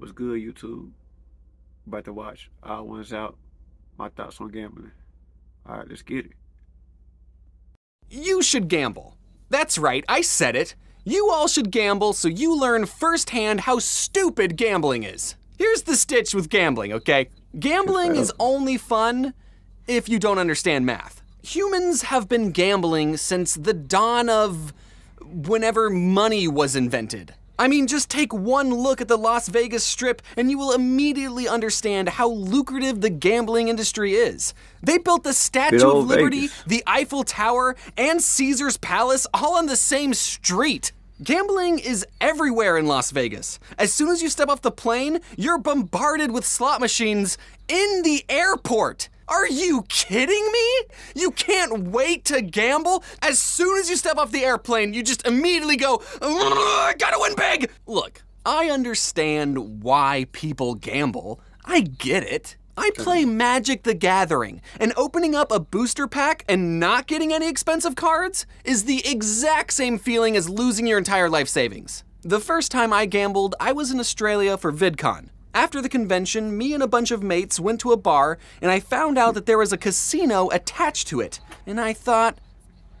What's good, YouTube? About to watch odd1sOut. My thoughts on gambling. All right, let's get it. You should gamble. That's right, I said it. You all should gamble so you learn firsthand how stupid gambling is. Here's the stitch with gambling, okay? Gambling is only fun if you don't understand math. Humans have been gambling since the dawn of whenever money was invented. I mean, just take one look at the Las Vegas Strip and you will immediately understand how lucrative the gambling industry is. They built the Statue of Liberty, the Eiffel Tower, and Caesar's Palace all on the same street. Gambling is everywhere in Las Vegas. As soon as you step off the plane, you're bombarded with slot machines in the airport. Are you kidding me? You can't wait to gamble? As soon as you step off the airplane, you just immediately go, I gotta win big! Look, I understand why people gamble. I get it. I play Magic the Gathering, and opening up a booster pack and not getting any expensive cards is the exact same feeling as losing your entire life savings. The first time I gambled, I was in Australia for VidCon. After the convention, me and a bunch of mates went to a bar, and I found out that there was a casino attached to it. And I thought,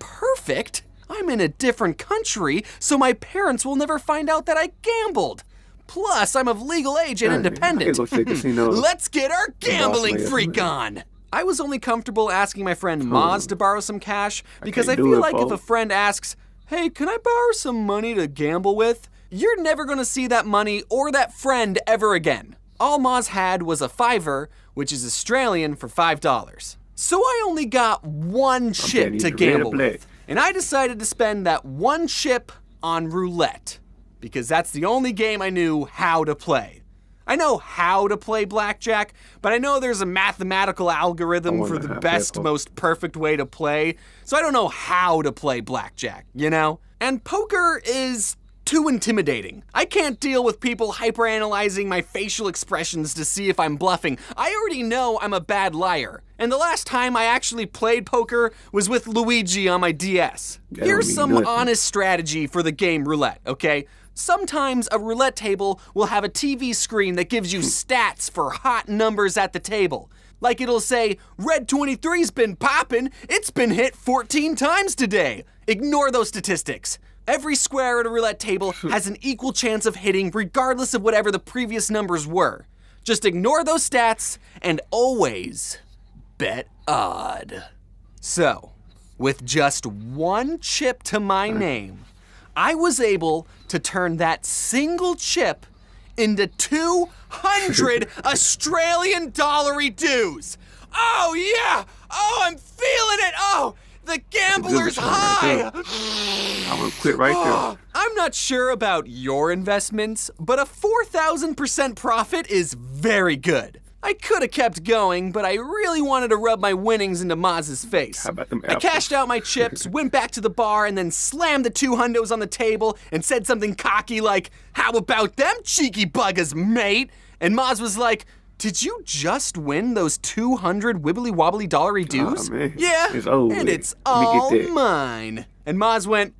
perfect, I'm in a different country, so my parents will never find out that I gambled. Plus, I'm of legal age and independent. Let's get our gambling freak on. I was only comfortable asking my friend Moz to borrow some cash because I feel like if a friend asks, hey, can I borrow some money to gamble with? You're never gonna see that money or that friend ever again. All Moz had was a $5, which is Australian for $5. So I only got one chip to gamble with, and I decided to spend that one chip on roulette, because that's the only game I knew how to play. I know how to play blackjack, but I know there's a mathematical algorithm for the best, most perfect way to play, so I don't know how to play blackjack, you know? And poker is too intimidating. I can't deal with people hyperanalyzing my facial expressions to see if I'm bluffing. I already know I'm a bad liar. And the last time I actually played poker was with Luigi on my DS. Here's some honest strategy for the game roulette, okay? Sometimes a roulette table will have a TV screen that gives you stats for hot numbers at the table. Like it'll say, Red 23's been poppin', it's been hit 14 times today. Ignore those statistics. Every square at a roulette table has an equal chance of hitting regardless of whatever the previous numbers were. Just ignore those stats and always bet odd. So, with just one chip to my name, I was able to turn that single chip into 200 Australian dollary dues. Oh yeah! Oh, I'm feeling it! Oh! The gambler's high! I'm gonna quit right there. I'm not sure about your investments, but a 4,000% profit is very good. I could have kept going, but I really wanted to rub my winnings into Maz's face. How about them I cashed out my chips, went back to the bar, and then slammed the 2 hundos on the table and said something cocky like, how about them cheeky buggers, mate? And Maz was like, did you just win those 200 wibbly wobbly dollary dues? Yeah, and it's all mine. And Maz went,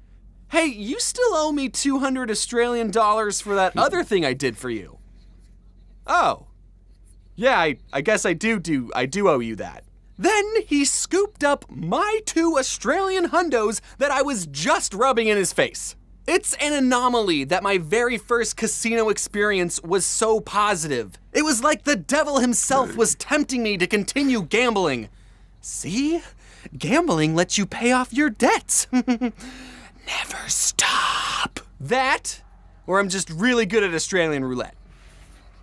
hey, you still owe me 200 Australian dollars for that other thing I did for you. Oh, yeah, I guess I do owe you that. Then he scooped up my 2 Australian hundos that I was just rubbing in his face. It's an anomaly that my very first casino experience was so positive. It was like the devil himself was tempting me to continue gambling. See? Gambling lets you pay off your debts. Never stop. That, or I'm just really good at Australian roulette.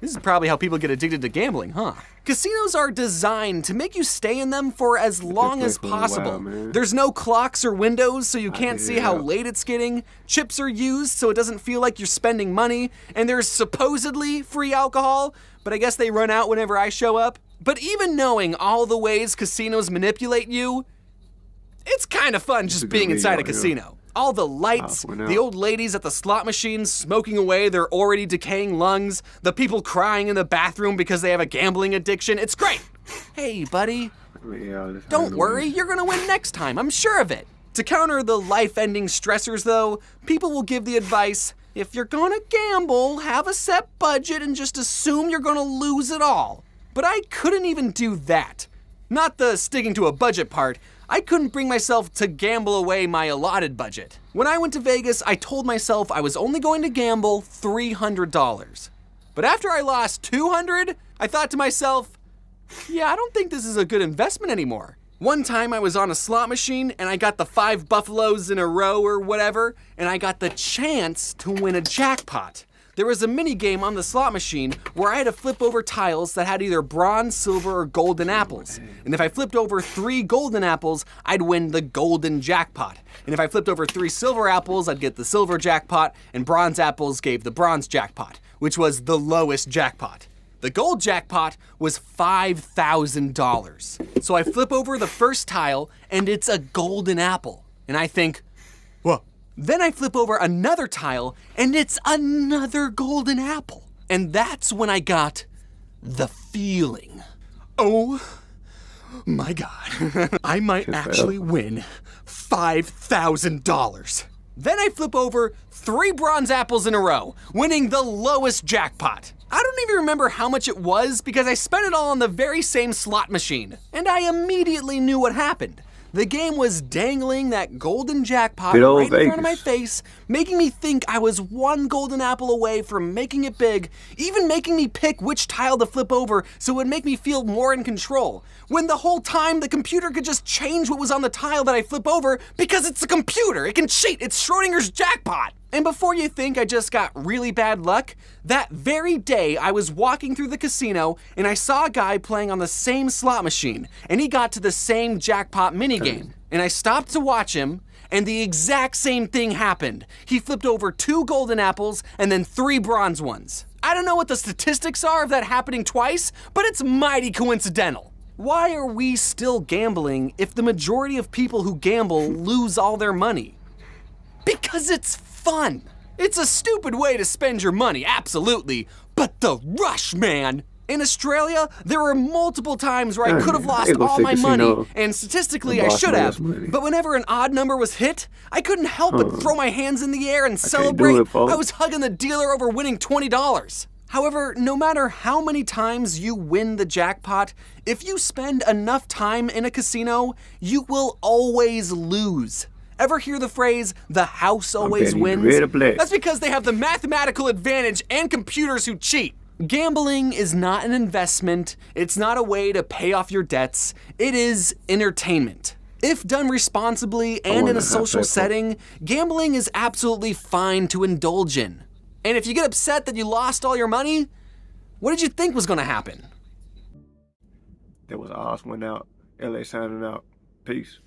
This is probably how people get addicted to gambling, huh? Casinos are designed to make you stay in them for as long as possible. There's no clocks or windows, so you can't see how late it's getting. Chips are used, so it doesn't feel like you're spending money. And there's supposedly free alcohol, but I guess they run out whenever I show up. But even knowing all the ways casinos manipulate you, it's kind of fun just being inside a casino. All the lights, the old ladies at the slot machines smoking away their already decaying lungs, the people crying in the bathroom because they have a gambling addiction. It's great. Hey, buddy. Don't worry, you're gonna win next time, I'm sure of it. To counter the life-ending stressors though, people will give the advice, If you're gonna gamble, have a set budget and just assume you're gonna lose it all. But I couldn't even do that. Not the sticking to a budget part. I couldn't bring myself to gamble away my allotted budget. When I went to Vegas, I told myself I was only going to gamble $300. But after I lost $200, I thought to myself, yeah, I don't think this is a good investment anymore. One time I was on a slot machine and I got the 5 buffaloes in a row or whatever, and I got the chance to win a jackpot. There was a mini game on the slot machine where I had to flip over tiles that had either bronze, silver, or golden apples. And if I flipped over 3 golden apples, I'd win the golden jackpot. And if I flipped over 3 silver apples, I'd get the silver jackpot, and bronze apples gave the bronze jackpot, which was the lowest jackpot. The gold jackpot was $5,000. So I flip over the first tile, and it's a golden apple. And I think, whoa. Then I flip over another tile, and it's another golden apple. And that's when I got the feeling. Oh my God, I might actually win $5,000. Then I flip over 3 bronze apples in a row, winning the lowest jackpot. I don't even remember how much it was because I spent it all on the very same slot machine, and I immediately knew what happened. The game was dangling that golden jackpot right in front of my face, making me think I was 1 golden apple away from making it big, even making me pick which tile to flip over so it would make me feel more in control. When the whole time the computer could just change what was on the tile that I flip over because it's a computer, it can cheat, it's Schrodinger's jackpot. And before you think I just got really bad luck, that very day I was walking through the casino and I saw a guy playing on the same slot machine and he got to the same jackpot minigame. And I stopped to watch him and the exact same thing happened. He flipped over 2 golden apples and then 3 bronze ones. I don't know what the statistics are of that happening twice, but it's mighty coincidental. Why are we still gambling if the majority of people who gamble lose all their money? Because it's fun. It's a stupid way to spend your money, absolutely, but the rush, man. In Australia, there were multiple times where I could have lost all my money, and statistically I should have, but whenever an odd number was hit, I couldn't help but throw my hands in the air and celebrate. I was hugging the dealer over winning $20. However, no matter how many times you win the jackpot, if you spend enough time in a casino, you will always lose. Ever hear the phrase, the house always wins? That's because they have the mathematical advantage and computers who cheat. Gambling is not an investment. It's not a way to pay off your debts. It is entertainment. If done responsibly and in a social setting, gambling is absolutely fine to indulge in. And if you get upset that you lost all your money, what did you think was gonna happen? There was odd1sOut, LA signing out. Peace.